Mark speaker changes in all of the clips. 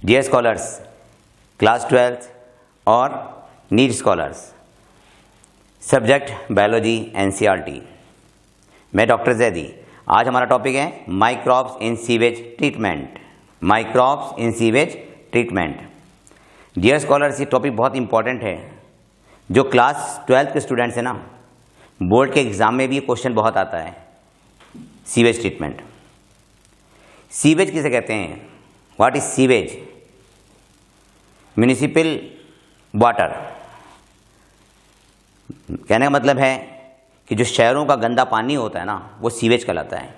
Speaker 1: Dear scholars, class 12th और NEET scholars, subject biology NCERT. मैं doctor Zaidi. आज हमारा टॉपिक है microbes in sewage treatment. Microbes in sewage treatment. Dear scholars, ये topic बहुत important है। जो क्लास 12th के स्टूडेंट्स हैं ना, बोर्ड के एग्जाम में भी ये क्वेश्चन बहुत आता है। Sewage treatment. सीवेज किसे कहते हैं? What is sewage? Municipal water. कहने का मतलब है कि जो शहरों का गंदा पानी होता है ना, वो सीवेज कहलाता है।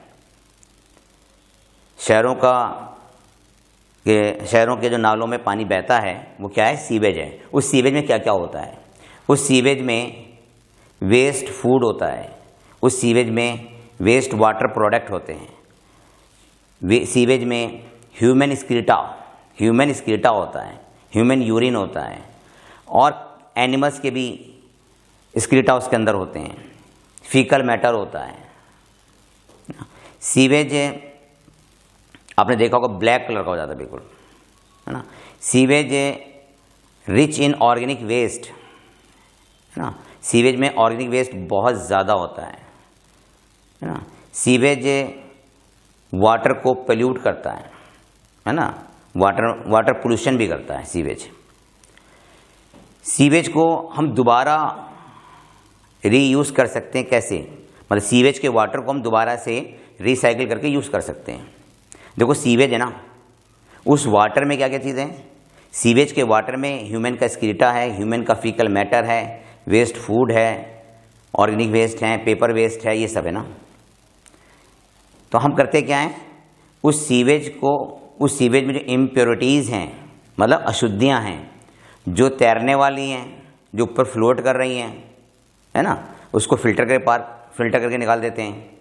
Speaker 1: शहरों के जो नालों में पानी बहता है वो क्या है? सीवेज है। उस सीवेज में क्या क्या होता है? उस सीवेज में वेस्ट फूड होता है, उस सीवेज में वेस्ट वाटर प्रोडक्ट होते हैं, सीवेज में ह्यूमन स्क्रीटा होता है, ह्यूमन यूरिन होता है, और एनिमल्स के भी स्क्रीटा उसके अंदर होते हैं, फीकल मैटर होता है। सीवेज आपने देखा होगा ब्लैक कलर का हो जाता है, बिल्कुल, है ना। Sewage rich in organic waste, है ना। सीवेज में ऑर्गेनिक वेस्ट बहुत ज़्यादा होता है ना। सीवेज वाटर को पोल्यूट करता है ना। वाटर पोल्यूशन भी करता है सीवेज। सीवेज को हम दोबारा रीयूज़ कर सकते हैं। कैसे? मतलब सीवेज के वाटर को हम दोबारा से रिसाइकिल करके यूज़ कर सकते हैं। देखो, सीवेज है ना, उस वाटर में क्या क्या चीज़ें हैं? सीवेज के वाटर में ह्यूमन का स्क्रीटा है, ह्यूमन का फीकल मैटर है, वेस्ट फूड है, ऑर्गेनिक वेस्ट है, पेपर वेस्ट है, ये सब है ना। तो हम करते क्या हैं? उस सीवेज में जो इम्प्योरिटीज़ हैं, मतलब अशुद्धियां हैं, जो तैरने वाली हैं, जो ऊपर फ्लोट कर रही हैं, है ना, उसको फिल्टर करके निकाल देते हैं।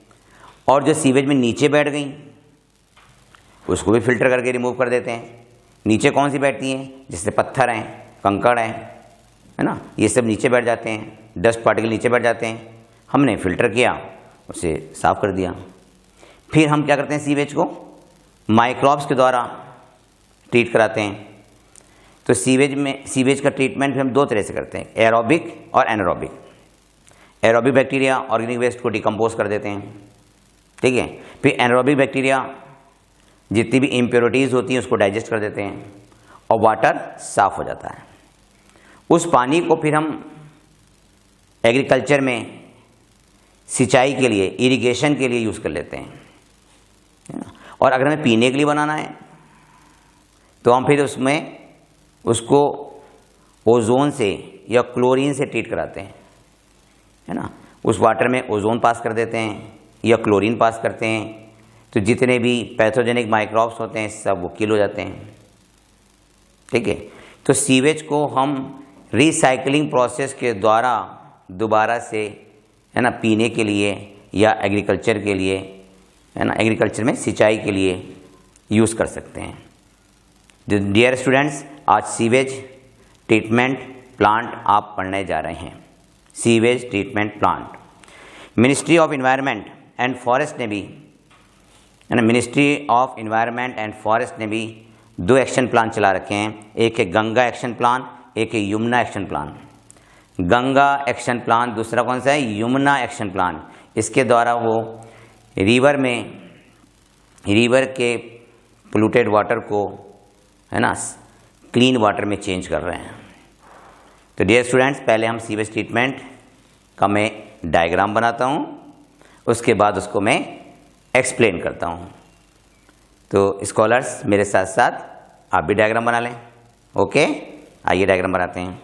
Speaker 1: और जो सीवेज में नीचे बैठ गई, उसको भी फिल्टर करके रिमूव कर देते हैं। नीचे कौन सी बैठती हैं? जैसे पत्थर हैं, कंकड़ हैं, है ना, ये सब नीचे बैठ जाते हैं, डस्ट पार्टिकल नीचे बैठ जाते हैं। हमने फिल्टर किया, उसे साफ कर दिया। फिर हम क्या करते हैं? सीवेज को माइक्रोब्स के द्वारा ट्रीट कराते हैं। तो सीवेज का ट्रीटमेंट भी हम दो तरह से करते हैं, एरोबिक और anaerobic. Aerobic bacteria organic waste को डिकम्पोज कर देते हैं, ठीक है। फिर एनारोबिक बैक्टीरिया जितनी भी इम्प्योरिटीज़ होती हैं उसको डाइजेस्ट कर देते हैं और वाटर साफ हो जाता है। उस पानी को फिर हम एग्रीकल्चर में सिंचाई के लिए, इरिगेशन के लिए यूज़ कर लेते हैं। और अगर हमें पीने के लिए बनाना है तो हम फिर उसको ओजोन से या क्लोरीन से ट्रीट कराते हैं, है ना। उस वाटर में ओजोन पास कर देते हैं या क्लोरीन पास करते हैं, तो जितने भी पैथोजेनिक माइक्रोब्स होते हैं सब वो किल हो जाते हैं, ठीक है। तो सीवेज को हम रिसाइकलिंग प्रोसेस के द्वारा दोबारा से, है ना, पीने के लिए या एग्रीकल्चर के लिए, है ना, एग्रीकल्चर में सिंचाई के लिए यूज़ कर सकते हैं। डियर स्टूडेंट्स, आज सीवेज ट्रीटमेंट प्लांट आप पढ़ने जा रहे हैं। Sewage treatment plant. Ministry of environment and forest ने भी, है ना, ministry of environment and forest ने भी दो एक्शन प्लान चला रखे हैं। एक है गंगा एक्शन प्लान, एक है Yamuna action plan. Ganga action plan, दूसरा कौन सा है? Yamuna action plan. इसके द्वारा वो रिवर के पोल्यूटेड वाटर को, है ना, क्लीन वाटर में चेंज कर रहे हैं। तो डियर स्टूडेंट्स, पहले हम सीवेज ट्रीटमेंट का मैं डायग्राम बनाता हूँ, उसके बाद उसको मैं एक्सप्लेन करता हूँ। तो स्कॉलर्स, मेरे साथ साथ आप भी डायग्राम बना लें। ओके, आइए डायग्राम बनाते हैं।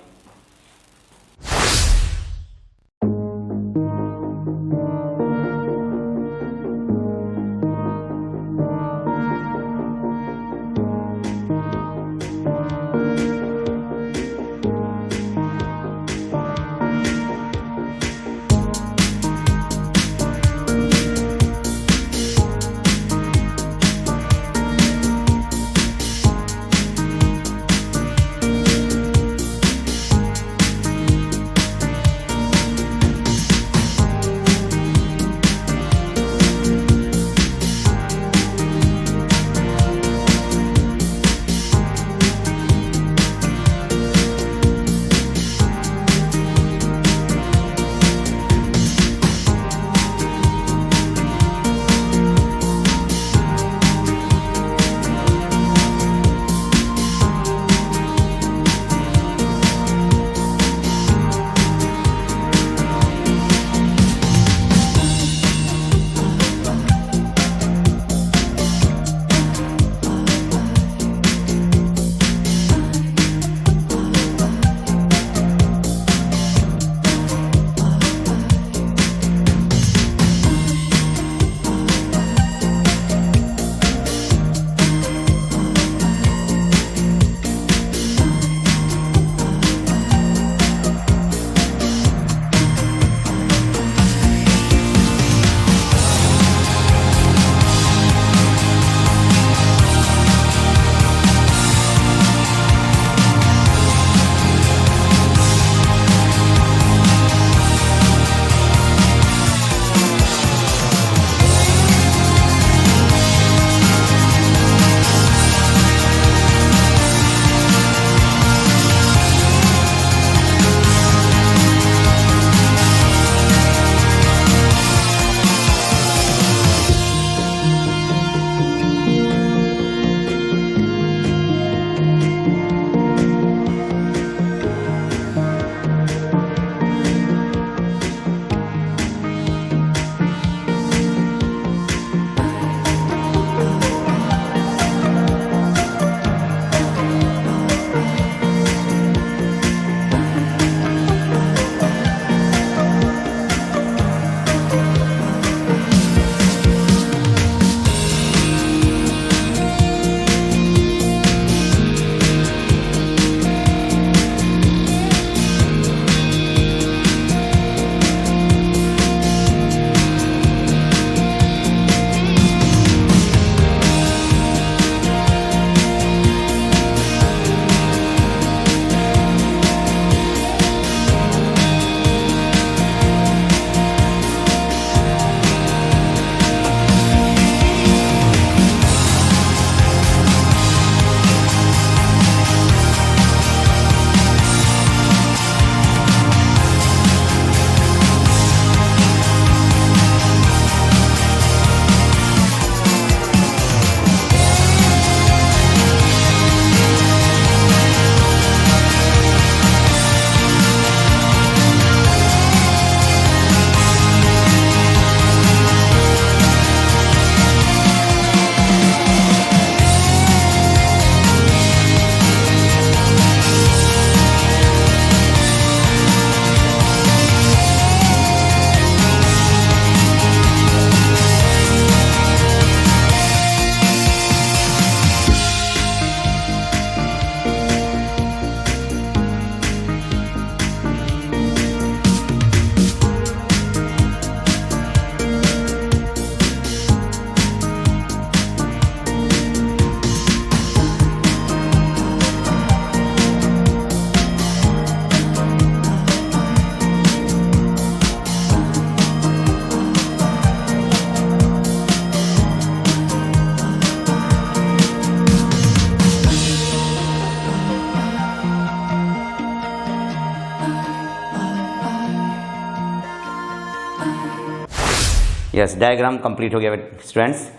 Speaker 1: यस, डायग्राम कंप्लीट हो गया स्टूडेंट्स।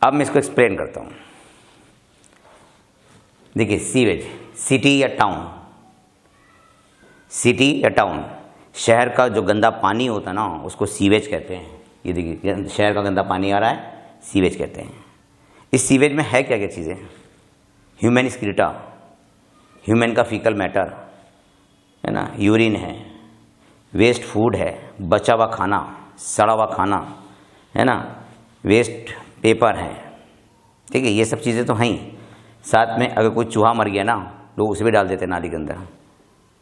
Speaker 1: अब मैं इसको एक्सप्लेन करता हूँ। देखिए, सीवेज, सिटी या टाउन, सिटी या टाउन, शहर का जो गंदा पानी होता है ना उसको सीवेज कहते हैं। ये देखिए, शहर का गंदा पानी आ रहा है, सीवेज कहते हैं। इस सीवेज में है क्या क्या चीज़ें? ह्यूमन स्क्रीटा, ह्यूमन का फीकल मैटर है ना, यूरिन है, वेस्ट फूड है, बचा हुआ खाना, सड़ा हुआ खाना है ना, वेस्ट पेपर है। ठीक है, ये सब चीज़ें तो हैं ही। साथ में अगर कोई चूहा मर गया ना, लोग उसे भी डाल देते हैं नाली के अंदर,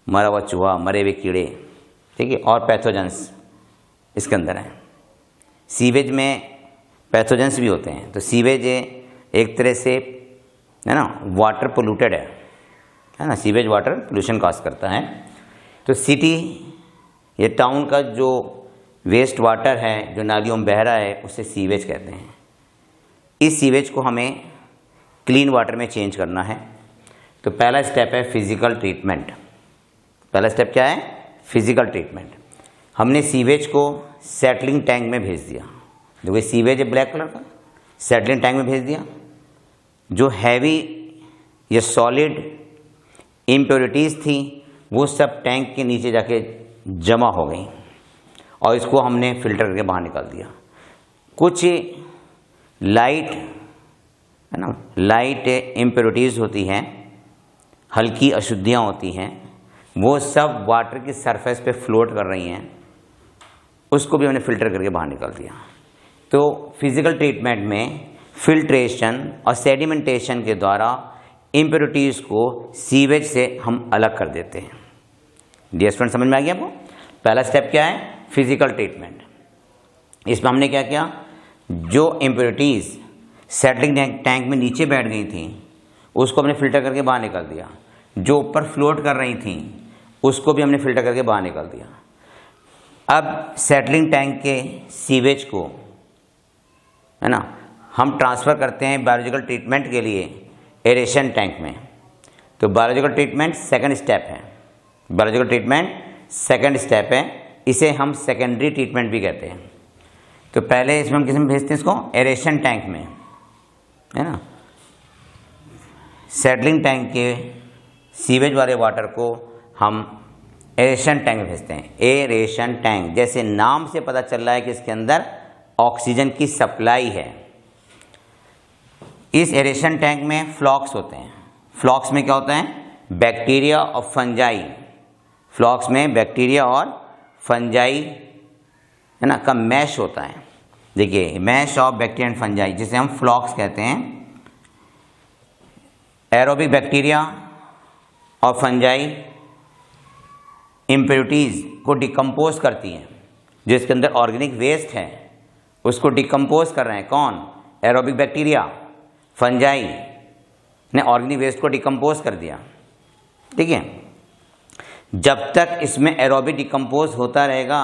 Speaker 1: मरा हुआ चूहा, मरे हुए कीड़े। ठीक है, और पैथोजेंस इसके अंदर हैं। सीवेज में पैथोजेंस भी होते हैं। तो सीवेज एक तरह से है ना वाटर पोल्यूटेड है ना, सीवेज वाटर पोल्यूशन कॉज करता है। तो सिटी या टाउन का जो वेस्ट वाटर है जो नालियों में बह रहा है उसे सीवेज कहते हैं। इस सीवेज को हमें क्लीन वाटर में चेंज करना है। तो पहला स्टेप है फिजिकल ट्रीटमेंट। पहला स्टेप क्या है? Physical treatment. हमने सीवेज को सेटलिंग टैंक में भेज दिया। देखो सीवेज है ब्लैक कलर का, सेटलिंग टैंक में भेज दिया। जो हैवी या सॉलिड इम्प्योरिटीज़ थी वो सब टैंक के नीचे जाके जमा हो गई और इसको हमने फिल्टर करके बाहर निकाल दिया। कुछ लाइट है ना, लाइट इम्प्योरिटीज़ होती हैं, हल्की अशुद्धियाँ होती हैं, वो सब वाटर की सरफेस पे फ्लोट कर रही हैं, उसको भी हमने फ़िल्टर करके बाहर निकाल दिया। तो फिज़िकल ट्रीटमेंट में फिल्ट्रेशन और सेडिमेंटेशन के द्वारा इम्प्योरिटीज़ को सीवेज से हम अलग कर देते हैं। डियर स्टूडेंट, समझ में आ गया आपको? पहला स्टेप क्या है? Physical treatment. इसमें हमने क्या किया? जो इम्प्योरिटीज़ सेटलिंग टैंक में नीचे बैठ गई थी उसको हमने फ़िल्टर करके बाहर निकाल दिया। जो ऊपर फ्लोट कर रही थी उसको भी हमने फ़िल्टर करके बाहर निकाल दिया। अब सेटलिंग टैंक के सीवेज को है ना हम ट्रांसफ़र करते हैं बायोलॉजिकल ट्रीटमेंट के लिए एरेशन टैंक में। तो बायोलॉजिकल ट्रीटमेंट सेकंड स्टेप है। बायोलॉजिकल ट्रीटमेंट सेकंड स्टेप है, इसे हम सेकेंडरी ट्रीटमेंट भी कहते हैं। तो पहले इसमें हम किस में भेजते हैं? इसको एरेशन टैंक में, है ना। सेटलिंग टैंक के सीवेज वाले वाटर को हम एरेशन टैंक में भेजते हैं। एरेशन टैंक, जैसे नाम से पता चल रहा है कि इसके अंदर ऑक्सीजन की सप्लाई है। इस एरेशन टैंक में फ्लॉक्स होते हैं। फ्लॉक्स में क्या होता है? बैक्टीरिया और फंजाई। फ्लॉक्स में बैक्टीरिया और फंजाई है ना का मैश होता है। देखिए, mesh of bacteria and fungi, जिसे हम फ्लॉक्स कहते हैं। एरोबिक बैक्टीरिया और फंजाई इम्प्योरिटीज़ को डिकम्पोज करती हैं। जो इसके अंदर ऑर्गेनिक वेस्ट है उसको डिकम्पोज कर रहे हैं। कौन? एरोबिक बैक्टीरिया, फंजाई ने ऑर्गेनिक वेस्ट को डिकम्पोज कर दिया। ठीक है, जब तक इसमें एरोबिक डिकम्पोज होता रहेगा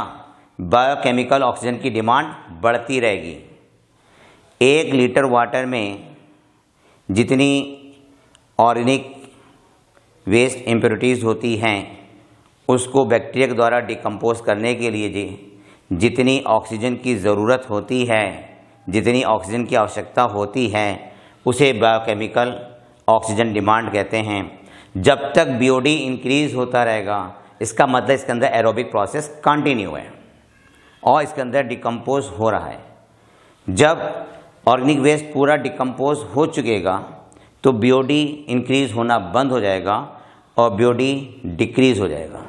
Speaker 1: बायोकेमिकल ऑक्सीजन की डिमांड बढ़ती रहेगी। 1 लीटर वाटर में जितनी ऑर्गेनिक वेस्ट इम्प्योरिटीज़ होती हैं उसको बैक्टीरिया के द्वारा डिकम्पोज करने के लिए जितनी ऑक्सीजन की ज़रूरत होती है, जितनी ऑक्सीजन की आवश्यकता होती है, उसे बायोकेमिकल ऑक्सीजन डिमांड कहते हैं। जब तक बीओडी इंक्रीज़ होता रहेगा इसका मतलब इसके अंदर एरोबिक प्रोसेस कंटिन्यू है और इसके अंदर डिकम्पोज हो रहा है। जब ऑर्गेनिक वेस्ट पूरा डिकम्पोज हो चुकेगा तो बीओडी इंक्रीज़ होना बंद हो जाएगा और बीओडी डिक्रीज़ हो जाएगा।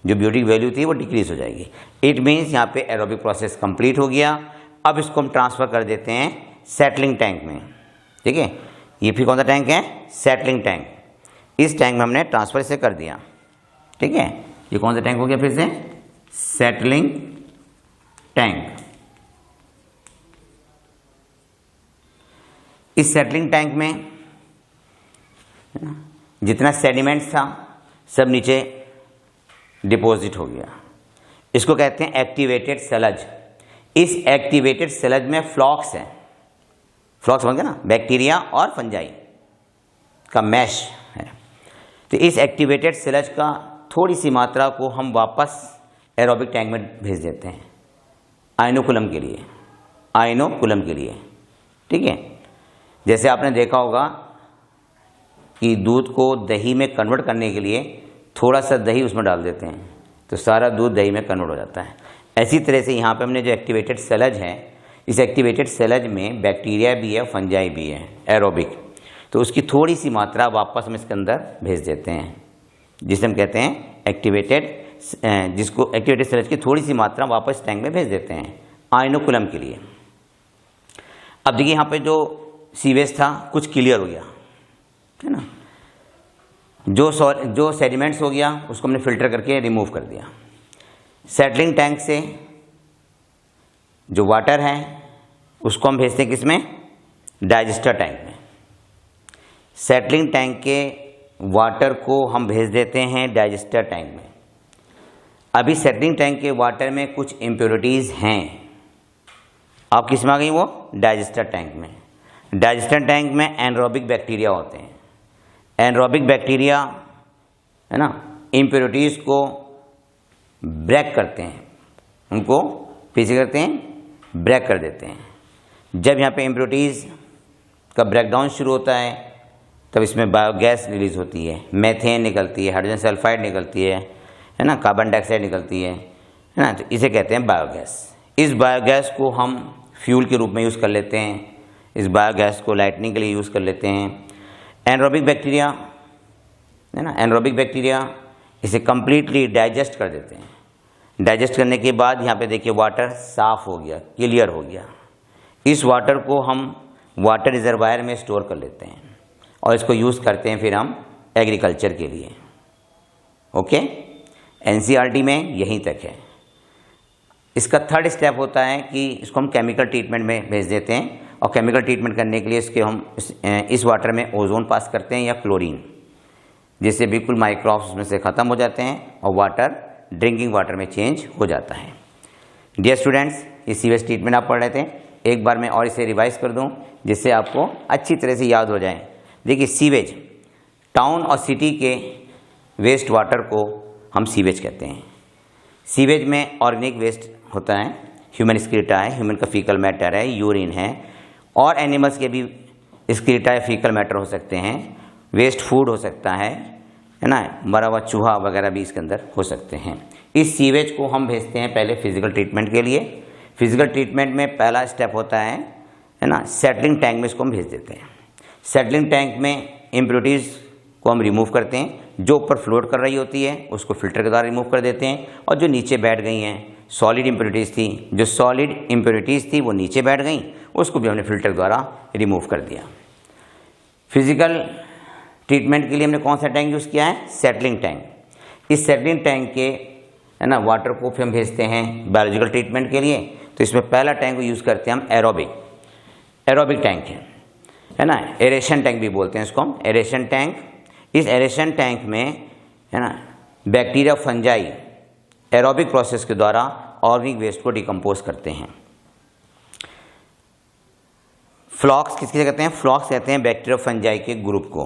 Speaker 1: जो बीओडी वैल्यू थी वो डिक्रीज़ हो जाएगी। इट मीन्स यहाँ पे एरोबिक प्रोसेस कंप्लीट हो गया। अब इसको हम ट्रांसफ़र कर देते हैं सेटलिंग टैंक में। ठीक है, ये फिर कौन सा टैंक है? Settling tank. इस टैंक में हमने ट्रांसफ़र इसे कर दिया। ठीक है, ये कौन सा टैंक हो गया? फिर से सेटलिंग टैंक। इस सेटलिंग टैंक में जितना सेडिमेंट था सब नीचे डिपॉजिट हो गया। इसको कहते हैं एक्टिवेटेड सेलज। इस एक्टिवेटेड सेलज में फ्लॉक्स है। फ्लॉक्स बन गया ना, बैक्टीरिया और फंजाई का मैश है। तो इस एक्टिवेटेड सेलज का थोड़ी सी मात्रा को हम वापस एरोबिक टैंक में भेज देते हैं। आयनोकुलम के लिए, आयनोकुलम के लिए, ठीक है। जैसे आपने देखा होगा कि दूध को दही में कन्वर्ट करने के लिए थोड़ा सा दही उसमें डाल देते हैं तो सारा दूध दही में कन्वर्ट हो जाता है। ऐसी तरह से यहाँ पे हमने जो एक्टिवेटेड सेलज है, इस एक्टिवेटेड सेलज में बैक्टीरिया भी है, फंजाई भी है, एरोबिक, तो उसकी थोड़ी सी मात्रा वापस हम इसके अंदर भेज देते हैं, जिसे हम कहते हैं एक्टिवेटेड, जिसको एक्टिवेटेड सेलज की थोड़ी सी मात्रा वापस टैंक में भेज देते हैं आयनोकुलम के लिए। अब देखिए यहाँ पे जो सीवेज था कुछ क्लियर हो गया है ना, जो सेडिमेंट्स हो गया उसको हमने फिल्टर करके रिमूव कर दिया। सेटलिंग टैंक से जो वाटर है उसको हम भेजते हैं किसमें, डाइजेस्टर टैंक में। सेटलिंग टैंक के वाटर को हम भेज देते हैं डाइजेस्टर टैंक में। अभी सेटलिंग टैंक के वाटर में कुछ इम्प्योरिटीज़ हैं, आप किस में आ गई, वो डाइजेस्टर टैंक में। डाइजेस्टर टैंक में एनरोबिक बैक्टीरिया होते हैं। एनरोबिक बैक्टीरिया है ना, इम्प्योरिटीज़ को ब्रेक करते हैं, उनको पीछे करते हैं, ब्रेक कर देते हैं। जब यहाँ पे इम्प्योरिटीज़ का ब्रेकडाउन शुरू होता है तब इसमें बायोगैस रिलीज़ होती है, मेथेन निकलती है, हाइड्रोजन सल्फाइड निकलती है ना, कार्बन डाइऑक्साइड निकलती है ना, तो इसे कहते हैं बायोगैस। इस बायोगैस को हम फ्यूल के रूप में यूज़ कर लेते हैं, इस बायोगैस को लाइटनिंग के लिए यूज़ कर लेते हैं। एनरोबिक बैक्टीरिया है ना, एनरोबिक बैक्टीरिया इसे कम्प्लीटली डाइजेस्ट कर देते हैं। डाइजेस्ट करने के बाद यहाँ पे देखिए वाटर साफ़ हो गया, क्लियर हो गया। इस वाटर को हम वाटर रिजर्वायर में स्टोर कर लेते हैं और इसको यूज़ करते हैं फिर हम एग्रीकल्चर के लिए। ओके, एनसीईआरटी में यहीं तक है। इसका थर्ड स्टेप होता है कि इसको हम केमिकल ट्रीटमेंट में भेज देते हैं और केमिकल ट्रीटमेंट करने के लिए इसके हम इस वाटर में ओजोन पास करते हैं या क्लोरीन, जिससे बिल्कुल माइक्रोब्स उसमें से ख़त्म हो जाते हैं और वाटर ड्रिंकिंग वाटर में चेंज हो जाता है। डियर स्टूडेंट्स, ये सीवेज ट्रीटमेंट आप पढ़ रहे थे, एक बार मैं और इसे रिवाइज कर दूं जिससे आपको अच्छी तरह से याद हो जाए। देखिए सीवेज, टाउन और सिटी के वेस्ट वाटर को हम सीवेज कहते हैं। सीवेज में ऑर्गेनिक वेस्ट होता है, ह्यूमन स्क्रीटा है, ह्यूमन का फीकल मैटर है, यूरिन है, और एनिमल्स के भी स्क्रीटा या फीकल मैटर हो सकते हैं, वेस्ट फूड हो सकता है ना, मरा हुआ चूहा वगैरह भी इसके अंदर हो सकते हैं। इस सीवेज को हम भेजते हैं पहले फिजिकल ट्रीटमेंट के लिए। फिजिकल ट्रीटमेंट में पहला स्टेप होता है ना, सेटलिंग टैंक में इसको हम भेज देते हैं। सेटलिंग टैंक में इम्प्योरिटीज़ को हम रिमूव करते हैं, जो ऊपर फ्लोट कर रही होती है उसको फिल्टर के द्वारा रिमूव कर देते हैं, और जो नीचे बैठ गई हैं सॉलिड इम्प्योरिटीज़ थी, जो सॉलिड इम्प्योरिटीज़ थी वो नीचे बैठ गई, उसको भी हमने फिल्टर द्वारा रिमूव कर दिया। फिजिकल ट्रीटमेंट के लिए हमने कौन सा टैंक यूज़ किया है, सेटलिंग टैंक। इस सेटलिंग टैंक के है ना वाटर को फिर हम भेजते हैं बायोलॉजिकल ट्रीटमेंट के लिए। तो इसमें पहला टैंक को यूज़ करते हैं हम एरोबिक टैंक है ना, एरेशन टैंक भी बोलते हैं इसको हम, एरेशन टैंक। इस एरेशन टैंक में है ना बैक्टीरिया, फंजाई एरोबिक प्रोसेस के द्वारा ऑर्गेनिक वेस्ट को डिकम्पोज करते हैं। फ्लॉक्स किसके कहते हैं, फ्लॉक्स कहते हैं बैक्टीरिया फंजाई के ग्रुप को,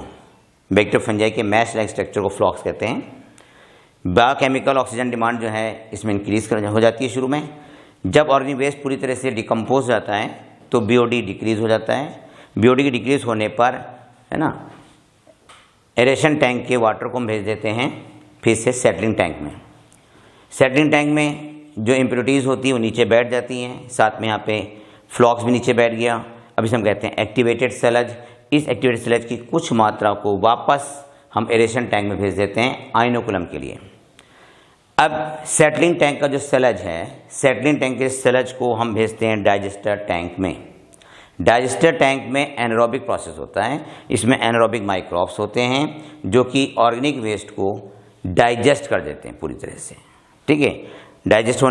Speaker 1: बैक्टीरिया फंजाई के मैश लाइक स्ट्रक्चर को फ्लॉक्स कहते हैं। बायोकेमिकल ऑक्सीजन डिमांड जो है इसमें इंक्रीज हो जाती है शुरू में। जब ऑर्गेनिक वेस्ट पूरी तरह से डिकम्पोज हो जाता है तो बीओडी डिक्रीज हो जाता है। बीओडी की डिक्रीज होने पर है ना एरेशन टैंक के वाटर को हम भेज देते हैं फिर से सेटलिंग टैंक में। सेटलिंग टैंक में जो इम्प्योरिटीज़ होती है वो नीचे बैठ जाती हैं, साथ में यहाँ पे फ्लॉक्स भी नीचे बैठ गया। अब इसे हम कहते हैं एक्टिवेटेड सेलज। इस एक्टिवेटेड सेलज की कुछ मात्रा को वापस हम एरेशन टैंक में भेज देते हैं आयनोकुलम के लिए। अब सेटलिंग टैंक का जो सेलज है, सेटलिंग टैंक के सेलज को हम भेजते हैं डाइजेस्टर टैंक में। डाइजेस्टर टैंक में एनारोबिक प्रोसेस होता है, इसमें एनारोबिक माइक्रोब्स होते हैं जो कि ऑर्गेनिक वेस्ट को डाइजेस्ट कर देते हैं पूरी तरह से। ठीक है, डाइजेस्ट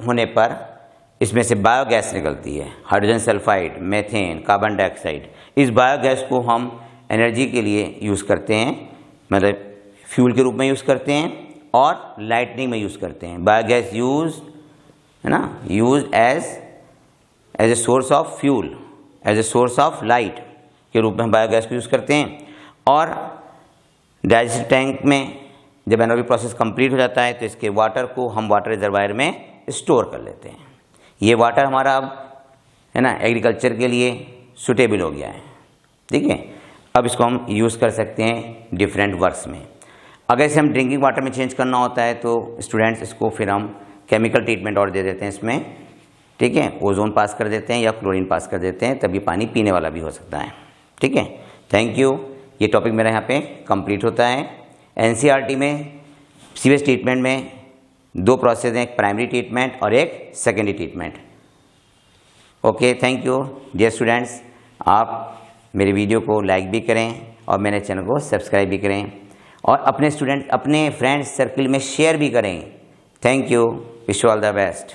Speaker 1: होने पर इसमें से बायोगैस निकलती है, hydrogen sulphide, methane, carbon dioxide. इस बायोगैस को हम एनर्जी के लिए यूज़ करते हैं, मतलब फ्यूल के रूप में यूज़ करते हैं और लाइटनिंग में यूज़ करते हैं। बायोगैस यूज है ना, use as a source of fuel, as a source of light के रूप में हम बायोगैस को यूज़ करते हैं। और डाइजेस्टर टैंक में जब एनारोबिक प्रोसेस कंप्लीट हो जाता है तो इसके वाटर को हम वाटर रिजर्वायर में स्टोर कर लेते हैं। ये वाटर हमारा अब है ना एग्रीकल्चर के लिए सूटेबल हो गया है, ठीक है। अब इसको हम यूज़ कर सकते हैं डिफरेंट वर्क्स में। अगर इसे हम ड्रिंकिंग वाटर में चेंज करना होता है तो स्टूडेंट्स इसको फिर हम केमिकल ट्रीटमेंट और दे देते हैं इसमें, ठीक है। ओजोन पास कर देते हैं या क्लोरीन पास कर देते हैं, तभी पानी पीने वाला भी हो सकता है, ठीक है। Thank you. ये टॉपिक मेरा यहाँ पे कंप्लीट होता है। एनसीईआरटी में सीवेज ट्रीटमेंट में 2 प्रोसेस हैं, एक प्राइमरी ट्रीटमेंट और एक secondary treatment. Okay, thank you dear students. आप मेरे वीडियो को लाइक भी करें और मेरे चैनल को सब्सक्राइब भी करें और अपने फ्रेंड्स सर्किल में शेयर भी करें। Thank you, wish you all the best.